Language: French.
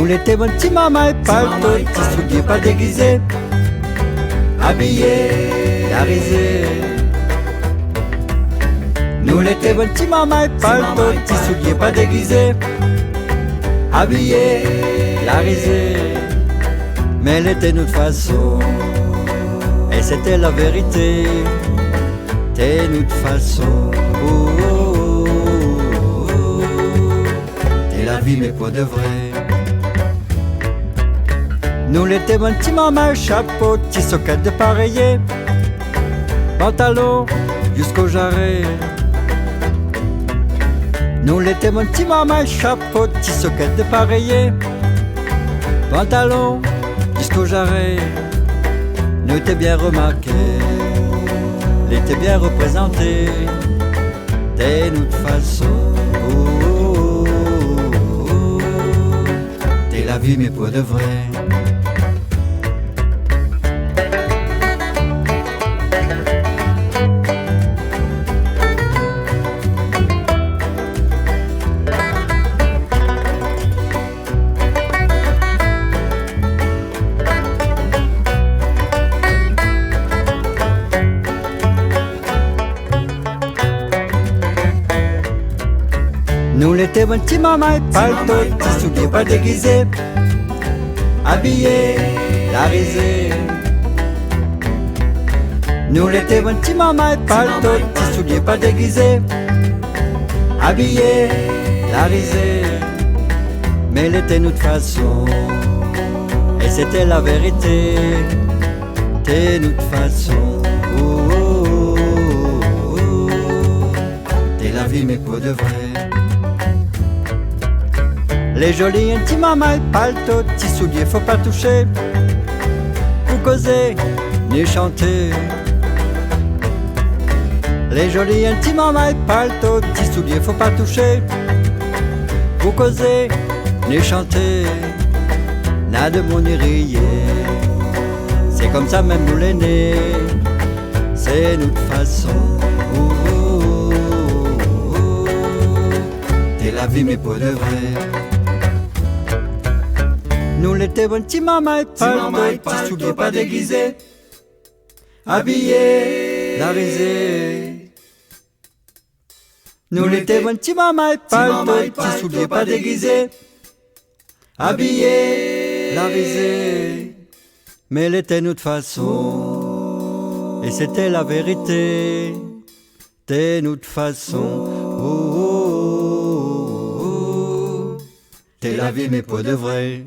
Nous l'étions mon petit maman et palto, petits souliers pas déguisés, habillés, la risée. Nous l'étions mon petit maman et palto, petits souliers pas déguisés, habillés, la risée. Mais elle était notre façon, et c'était la vérité. T'es notre façon, oh, oh, oh, oh. T'es la vie mais pas de vrai. Nous l'étions mon petit maman, chapeau, petit socket de pareiller, pantalon jusqu'au jarret. Nous l'étions mon petit maman, chapeau, petit socket de pareiller, pantalon jusqu'au jarret. Nous t'es bien remarqué, l'étais bien représenté, t'es notre façon, oh, oh, oh, oh. T'es la vie mais pas de vrai. Nous l'étions mon petit maman et palto, petits souliers pas déguisés, habillés, la risée. Nous l'étions mon petit maman et palto, petits souliers pas déguisés, habillés, la risée. Mais elle était notre façon, et c'était la vérité. T'es notre façon, oh, oh, oh, oh. T'es la vie mais pas de vrai. Les jolis petits maman et palto, petits souliers faut pas toucher, vous causer ni chanter. Les jolis petits maman et palto, petits souliers faut pas toucher, vous causer ni chanter. N'a de mon ni rier, c'est comme ça même nous l'aînés, c'est notre façon, oh, oh, oh, oh. T'es la vie mais pas de vrai. Nous l'étions mon petit maman et palto, petits souliers pas déguisés, habillés, la risée. Nous l'étions mon petit maman et palto, petits souliers pas déguisés, habillés, la risée. Mais elle était notre façon, et c'était la vérité. T'es notre façon, oh, oh, oh, oh. T'es la vie mais pas de vrai.